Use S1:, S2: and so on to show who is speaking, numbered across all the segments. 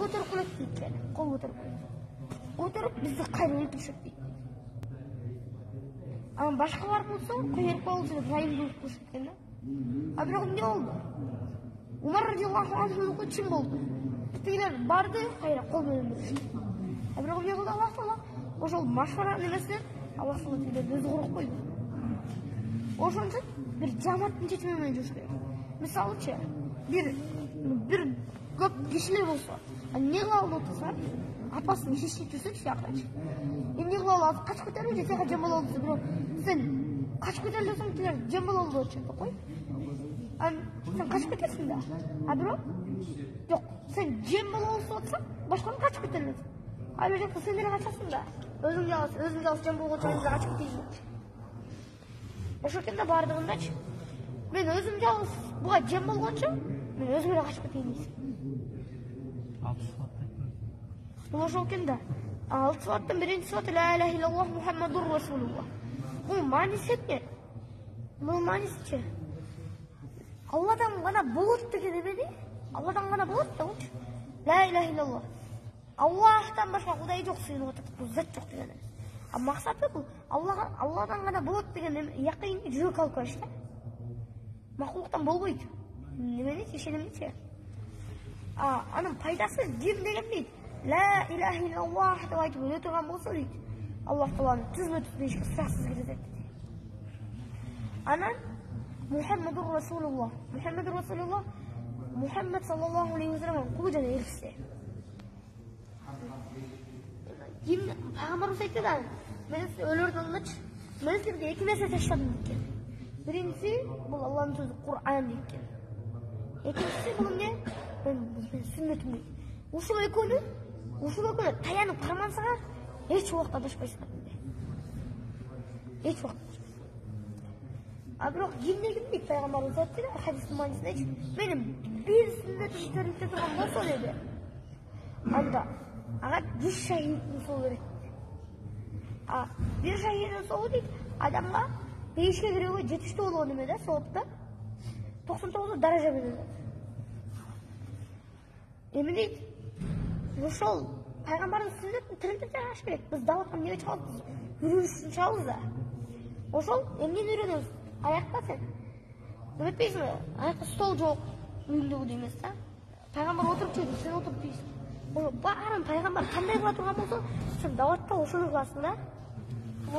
S1: көтеріп қояды дейді, қол көтеріп қояды. Көтеріп бізді қайыр өлтіршек дейді. Ama başkalar bulsa kıyırıp olsa Rahim bulup koşurken de. Abi ne oldu? Umar radiyallahu anh'ın kim oldu? Tütüler bardı, hayır kol bölünmüş. Abi ne oldu Allah Teala? O şol maşvara nemesi Allah Teala tüyler özü kurup koydu. O şonca bir cemaatın çeçmemeyi coşkuyor. Misal ki bir köp kişiler olsa ne kaldı otursa apasını şişe tüsük şakır. Ne kaldı kaç köterince sen cemal oldu. Sen kaç köterince tüyler cemal oldu çünkü koy. Sen kaç kötersin de? Abi yok sen cemal olsa başkanın kaç köterin? Abi yok sen nereye kaçarsın da? Özüm yalnız cemal olacağınızda kaç kötersin? O şekilde bardığında ben özüm yalnız buğa cemal olacağım. Ben özüme kaç kötersin?
S2: 6 sıfattan.
S1: Bu şekilde 6 sıfattan birinci sıfatı La ilahe illallah Muhammedur Resulullah. Bunun manisi ne? Bunun manisi ki Allah'tan bana bulut dedi beni. Allah'tan bana bulut da uç. La ilahe illallah. Allah'tan başka kudayı yok suyunu oturtup bu zat yok degeni. Ama maksatı bu. Allah'tan bana bulut degeni yakın jürü kalkıyor işte. Mahluktan bolboydu. Nemeni işenemdi ki. Anın paydası din degen deydi. La ilahe illallah deb aytып öne turgan bolsa deydi. Allah Teala'nın tüzme tutma işe sırasız girecek dedi. Anan Muhammedur Resulullah. Muhammedur Resulullah Muhammed sallallahu aleyhi ve sellem'in kulucana elçisi. Şimdi Peygamberimiz aytdı da men size ölürden kaç. Men sizge iki mesele taşladım deyken. Birincisi bu Allah'ın sözü Kur'an deyken. İkincisi bunun ne? Ben sünnetim deyken. Uşul ekönü tayanıp parmansalar hiç vaqt adashmaysiz. Hiç vaqt. Biroq gimdi Peygamberimiz aytdi hadisning ma'nosini aytdi. Benim bir sünnetim tarixte turgan bolsa dedi. Anda agar 100 şehidni so'u kerak. Bir şehidni so'u deydi. Adamga 5'e kiriyor 70'te bo'lgan nimada savobda 99 daraja beriladi. Emin deydi. Ошол пайгамбардын сүннөтүн тиринтип жашаш керек. Биз даватка эмнеге чыгабыз? Жүрүш үчүн чыгабыз да. Ошол эмнени үйрөнөбүз? Аякта сен. Эметпейсиңби? Аякта стол жок, үйүндөгү деймиз да. Пайгамбар отуруп жейди, сен отуруп жейсиң. Ошо баарын пайгамбар кандай кыла турган болсо, сен даватта ошону кыласың да.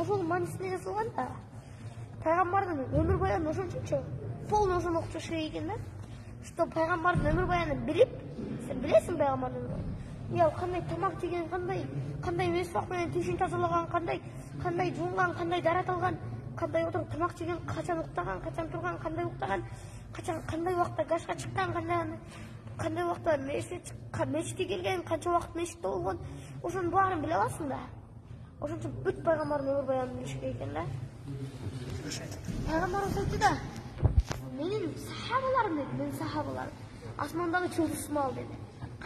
S1: Ошол маанисине жазылган да. Пайгамбардын өмүр баянын ошончочу полный ошону окутуш керек экен да. Что пайгамбардын өмүр баянын билип, сен билесиң пайгамбардын ya qanday tamoq yegan, qanday mesvoq bilan tishini tozalagan, qanday jung'an, qanday darat olgan, qanday o'tirib tamoq yegan, qachon uxtagan, qachon turgan, qanday uxtagan, qanday vaqtda gashga chiqqan, qanday vaqtda mechitga kelgan, qancha vaqt mechitda bo'lgan, o'shani barini bila olasizmi da. O'shaning uchun butun payg'ambarning umr bayonini bilish kerak ekan-da. Payg'ambarimiz aytdi-da, mening sahobalarim dedi, mening sahobalarim osmondagi yulduzni ol dedi.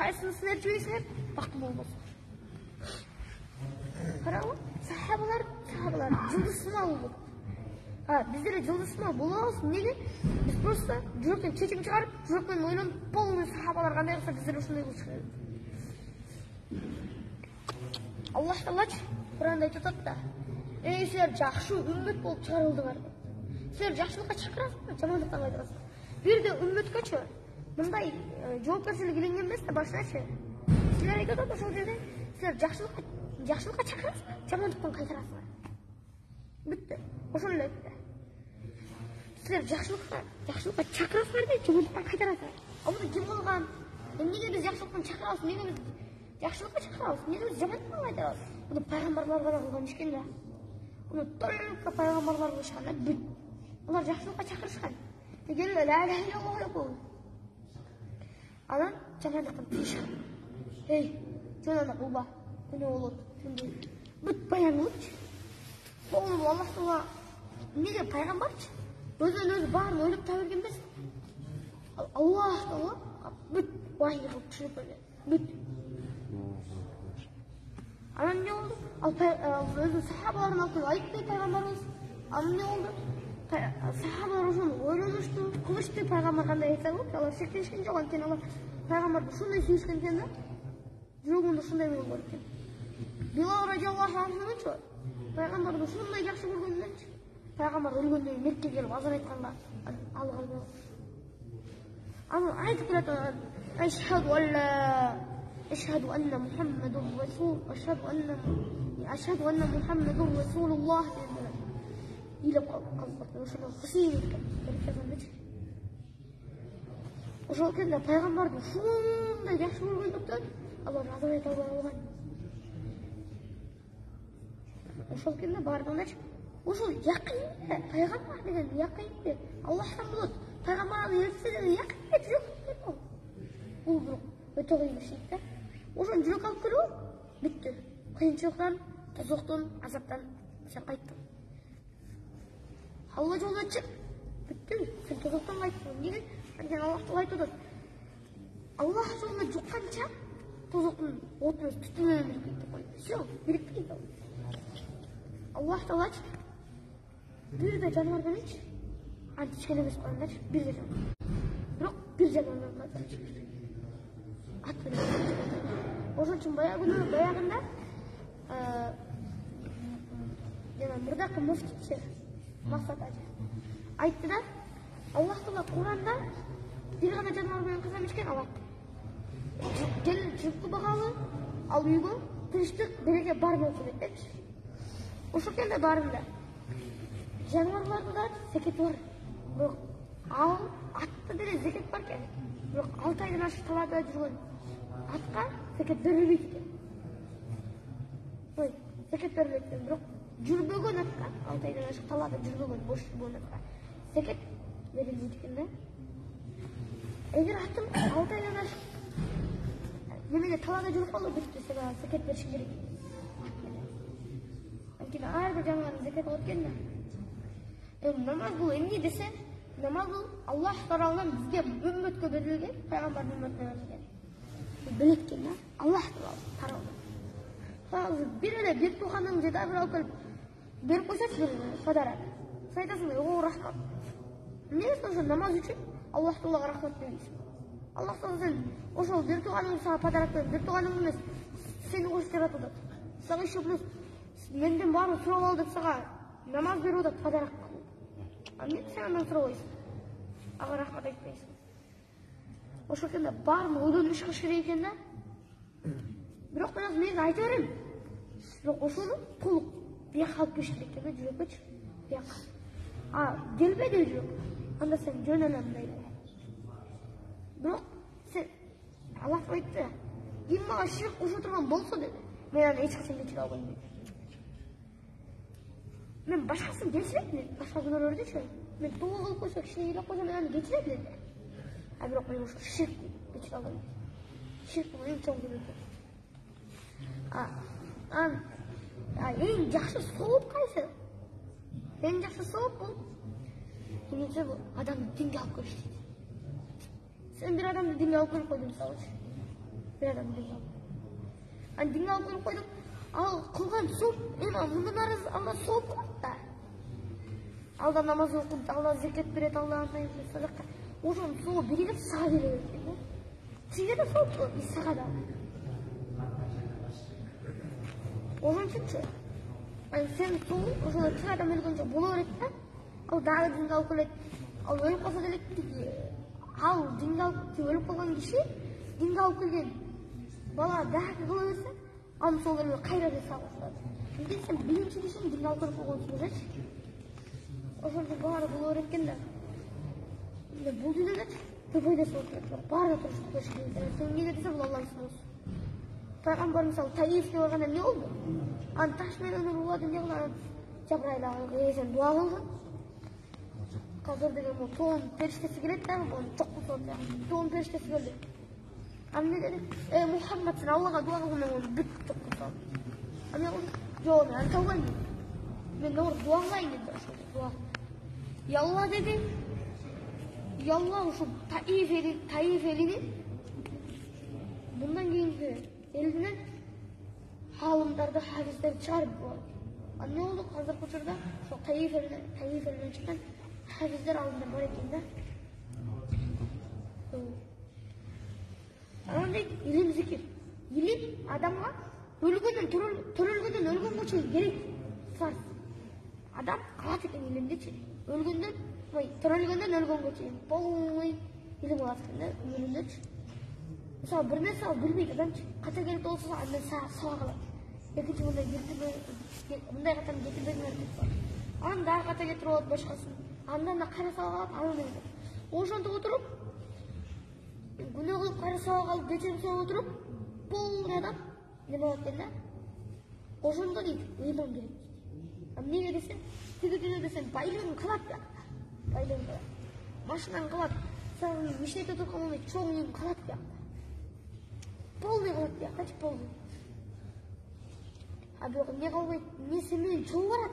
S1: Qaysini sinab jo'ysang, vaqtim bo'lmasa. Qarang, sahobalar yulduzni oldi. Bizlar yulduzni bo'lamiz. Nega? Biz просто yurakdan chechim chiqarib, yurakdan o'ylanib, polni sahobalar qanday qilsa bizlar shunday qilish kerak. Alloh taolo Qur'onda aytadi-da, "Ey sizlar yaxshi ummat bo'lib chiqarildinglar." Sizlar yaxshilikka chaqirasizmi, yomonlikdan qaytarasizmi? Bu yerda ummatgacha bunday javobgarchilik ilingan emasda boshlashi. Sizlar aytadi o'sha yerda sizlar yaxshilikka chaqirasizmi, yomonlikdan qaytarasizmi? Bitta. O'shani aytdi. Sizlar yaxshilikka chaqirasizlar-da, yomonlikdan qaytarasizlar. Ammo kim bo'lgan? Nega biz yaxshilikdan chaqiramiz? Nega biz yaxshilikka chaqiramiz? Nega biz yomonlikdan qaytaramiz? Buni payg'ambarlar bilan qilgan ishkanda. Uni to'liq payg'ambarlar bo'lishganda, ular yaxshilikka chaqirishgan. Lekin la ilaha illalloh yo'q. Ana jamoatdan tishgan. Hey, jo'nana baba, buni o'lib, shunday. Bit bayanlik. Oğlum Allah Teala nega payg'ambarchi? O'zi barini o'lib tavergan emas. Alloh Teala bit vahiy qilib tushirib qo'ygan. Bit. Ana ne oldu? O'zi sahobalarni olib aytdi payg'ambarimiz. Ana ne oldu? Sahobalar o'shani o'ylanishdi, qilishdi payg'ambar qanday aytsa, ular sekishgan jo'g'an ekan, ular payg'ambar shunday suyishgan ekan-da. жүрөгүндө ушундай болгон экен. Билал радиаллаху анху пайгамбарды ушундай жакшы көргөндөнчү. Пайгамбар өлгөндөн Меккеге келип азан айтканда ал калды. Анан айтып келет, أشهد أن محمد رسول الله إلى قلبك خسير ошол кезде пайгамбарды ушундай жакшы көргөндүктөн Алла разы айта алган. Ошол кезде бардыгыначы ошол якын пайгамбар деген якын Аллахтан болот. Пайгамбар аны ертсе деле якын жок. Бул бирок өтө кыйын иш да. Ошон жүрөк алып келүү бүттү. Кыйынчылыктан, тозоктон, азаптан сен кайттың. Алла жолуна чык. Бүттү. Сен тозоктон кайттың. Эмнеге? Анткени Аллах таала айтып атат. Аллах жолуна жукканча тозоктун оту түтүнүнөн бириктирип деп койду. Всё, бириктирди. Аллах таала бирде жаныбар беричи. Анча кичкене эмес коюңдарчы, бирде жаныбар. Бирок бир жаныбар менен ат менен. Ошон үчүн баягында жана мурдакы муфтичи Максат ажы айтты да, Аллах таала Куранда бир гана жаныбар менен кызам ичкен алат. Жел жыктуу багалы ал үйгө тынчтык, береке бар болсун депчи. Ошол кезде барында жаныбарларда да зекет бар. Бирок ал атта деле зекет бар экен. Бирок 6 айдан ашык талаада жүргөн атка зекет берилбейт экен. Ой, зекет берилбейт экен. Бирок жүрбөгөн атка 6 айдан ашык талаада жүрбөгөн, бош жүрбөгөн атка зекет берилбейт экен да. Эгер атым 6 айдан ашык немеге талаада жүрүп калды, бүттү, сен зекет бериш керек. Анткени ар бир жаныбардын зекети болот экен да. Намаз бул эмне десе, намаз бул Аллах тарабынан бизге үммөткө берилген, пайгамбардын үммөтүнө берилген. Билет экен да, Аллах тарабынан. Азыр бир эле бир тууганың же да бир алып келип берип койсочу бир подарок. Сен айтасың, ого рахмат. Эмне ошо намаз үчүн Аллах таалага рахмат дейсиң. Аллах таала сен ошол бир тууганың сага подарок берип, бир тууганың эмес, сени коюп жаратып атат. Сага иши плюс менден баарын сурап ал деп сага намаз берип атат подарок. Эмне сен андан сурабайсың? Ага рахмат айтпайсың. Ошол кезде баарын ойлонуп иш кылыш керек экен да. Бирок мен айта берем. Бирок ошону толук бияка алып келиш керек экен, жүрөккөчү. Бияка. Келбеди жүрөк. Анда сен жөн эле мындай. Бирок сен Аллах айтты. Ким мага ширк кошо турган болсо деди. Мен аны эч качан кечире албайм. Мен башкасын кечирем, башка күнөөлөрдүчү. Мен тоо кылып койсо, кичине ыйлап койсо, мен аны кечирем деди. Бирок мен ошо ширк кечире албайм. Ширк бул эң чоң күнөө. Эң жакшы сооп кайсы? Эң жакшы сооп бул эмнесе бул адамды динге алып келиш дейт. Сен бир адамды динге алып келип койдуң, мисалычы. Бир адамды динге алып. Динге алып келип койдуң. Ал кылган сооп, мындан ары Алла сооп кылат да. Алда намаз окуп, Алла зекет берет, Алла андай садака. Ошонун сообу биригип сага бере берет экен да. Сизге да сооп болот, сага да. Ошон үчүнчү сен сообу ошол тик адам өлгөнчө боло берет да. Ал дагы динге алып келет. Ал өлүп калса деле ал динге алып өлүп калган киши динге алып келген бала дагы кыла берсе, ал сол эле кайра жасап баштайт. Эмне сен биринчи кишини динге алып келип койгонсуң дечи. Ошол үчүн баары боло берет экен да. Бул дүйнөдө пайдасы болот экен. Баары туруп калыш керек. Сен эмне десе бул Алланын суносу. Пайгамбар мисалы Таифке барганда эмне болду? Аны таш менен уруп эмне кылган? Жабырайыл ага сен дуа кылгын. Казыр деген бул тоон периштеси келет да, буну жок болсо тоон периштеси келди. Эмне деди? Мухаммад сен Аллага дуа кылгын, мен буну бүт жок болсом. Эмне кылды? Жок, мен табайм. Мен дуа кылайын деди. Дуа. Я Алла деди. Я Алла ушу Таиф элинин мындан кийинки элинен халымдарды, хадистерди чыгарып коет. Эмне болду? Азыркы учурда ошо Таиф элинен чыккан хадистер алдында бар экен да. Анан илим зикир. Илим адамға өлгөндөн өлгөнгө чейин керек фарз. Адам калат экен илимдечи. Төрөлгөндөн өлгөнгө чейин полный илим алат экен да өмүрүндөчү. Мисалы бир нерсе билбейт адамчы. Ката келип болсо андан сабак алат. Экинчи мындай катаны кетирбеңер деп бар. Анан дагы ката кетирип алат башкасын. Андан да кайра сабак алат, анан эле. Ошентип отуруп, күнөө кылып кайра сабак алып, кечирим сурап отуруп, полный адам неме болот экен да. Ошондо дейт, ыйман керек. Эмнеге десем, тиги күнү десем, байлыгың калат да. Байлыгың калат. Машинаң калат. Сен мишнете турган момент чоң үйүң калат да. Полный калат да, качып полный. А бирок эмне калбайт? Эмне сен менен чоң барат?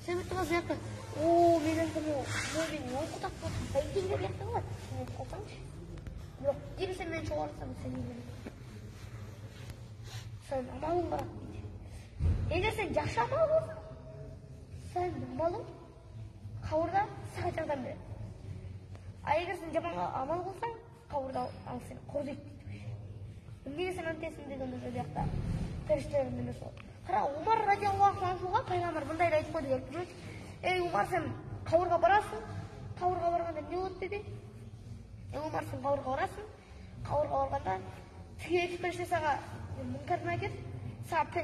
S1: Сен турган жакта, мен антип мен окутап калдым. Бәйгеге бияқта калат. Сен калсаңчы. Бирок ким сен менен чоң барсаң сен менен. Сен амалың барат дейт. Эгер сен жакшы амал болсоң, сен амалың кабырда сага жардам берет. А эгер сен жаман амал кылсаң, кабырда ал сени кордойт дейт. Эмнеге сен антесиң дегенде ошол жакта периштелердин эмеси болот. Кара Умар радиаллаху анхуга пайгамбар мындай айтып койду деп. Эй Умар, сен кабырга барасың. Кабырга барганда эмне болот деди? Эй Умар, сен кабырга барасың. Кабырга барганда тиги периште сага мункардын айтат. Сага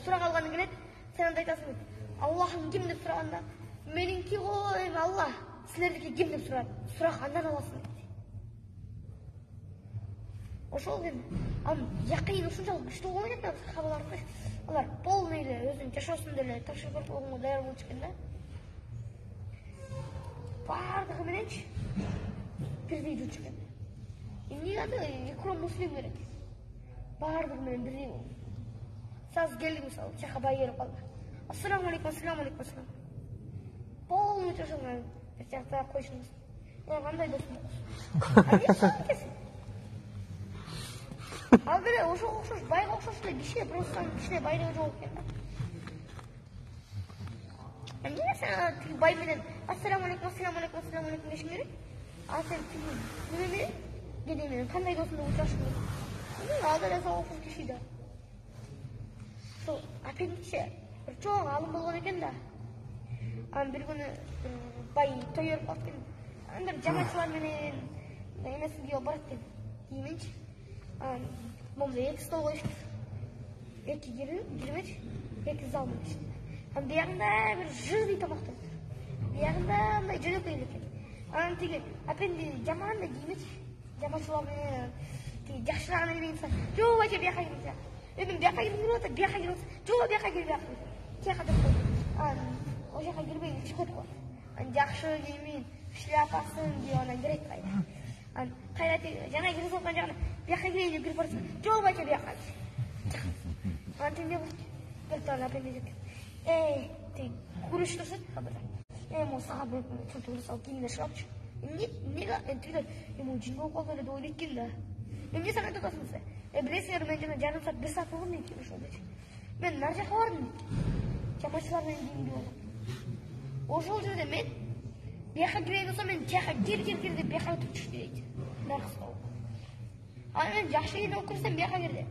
S1: сурак алганың келет. Сен андай айтасың. Аллахың ким деп сураганда, менинки го эми Аллах, силердики ким деп сурат. Сурак андан аласың дейт. Ошол эми жакыйын ушунчалык күчтүү болгон экен сахабаларды. Алар полный эле өзүнүн жашоосунда эле тапшырып койгонго даяр болчу экен да. Бардыгы мененчи бирдей жүрчү экен. Эмне анда икром муслим керек. Бардыгы менен бирдей болду. Саз келдик мисалы, жака бай келип калды. Ассаламу алейкум, ассаламу алейкум, ассалам. Полный жашаган жакта койшуңуз. Кандай досум? Ал деле ошого окшош, байга окшош эле киши, просто кичине байлыгы жок экен да. Эмне сен тиги бай менен ассаламу алейкум, ассаламу алейкум, ассаламу алейкум дешиң керек? А сен тиги неме менен, кедей менен кандай досуңду учурашың керек? Ал деле сага окшош киши да. Сол апендичи бир чоң алым болгон экен да. Анан бир күнү бай той берип калат экен. Анан жамаатчылар менен эмесиге барат экен. Кийинчи момда эки стол коюшту. Эки кирмеч, эки зал менен. Анан биягында бир жырный тамактар. Биягында андай жөнөкөй экен. Анан тиги апенди жамандай киймечи. Жамаатчылар менен тиги жакшырак эмейинсе, жок ача бияка кирсе. Эми бияка киргип атат, бияка кирип атат. Жок бияка кирип атат. Тияка деп койду. Анан ошака кирбей чыгып кетип калды. Анан жакшы кийимин, шляпасын кийип анан кирет кайда. Анан кайра жана кирип аткан жагына бияка кирейин деп кирип барса, жок ача бияка. Анан тиги келип анан апенди тиги куриш турсат кабырда. Могу сага бир чуртур салып кийимине чыгапчы. Эмнеге тигилер могу жин болуп калды деп ойлойт экен да. Эмне сен айтып атасың сен? Билесиңер, мен жана жарым саат, бир саат болгон дейт ошол дечи. Мен нар жака бардым дейт. Жамаатчылар менен кийимди болуп. Ошол жерде мен бияка кирейин десем, мен тияка кир деп бияка өтүп чыкты дейт. Наркыска болуп. Анан мен жакшы кийинип алып кирсем бияка кирди.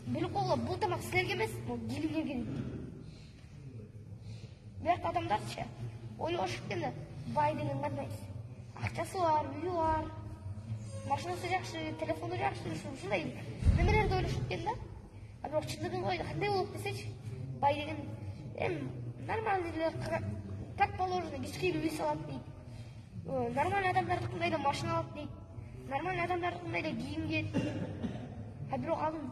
S1: Билип койгула, бул тамак силерге эмес, бул келинге керек. Бияк адамдарчы ойлошуп экен да, бай деген кандай? Акчасы бар, үйү бар, машинасы жакшы, телефону жакшы, ушундай немелерди ойлошуп экен да. А бирок чындыгын койду, кандай болот десечи, бай деген нормальный эле так положено, кичке үй салат дейт. Нормальный адамдардыкындай эле машина алат дейт. Нормальный адамдардыкындай эле кийим кийет. А бирок анын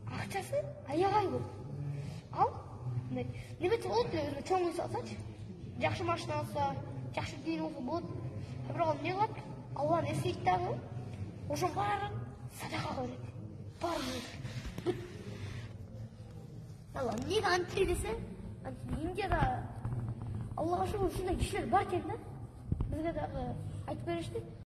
S1: акчасы аябай көп. Ал неметсе болот эле өзүнө чоң үй салсачы, жакшы машина алса, жакшы кийинип алса болот. А бирок ал эмне кылат? Алланы эстейт дагы, ошонун баарын садакага берет. Баарын. Алла эмнеге антип десе, Индияда Аллага шүгүр ушундай кишилер бар экен да. Бизге дагы айтып беришти.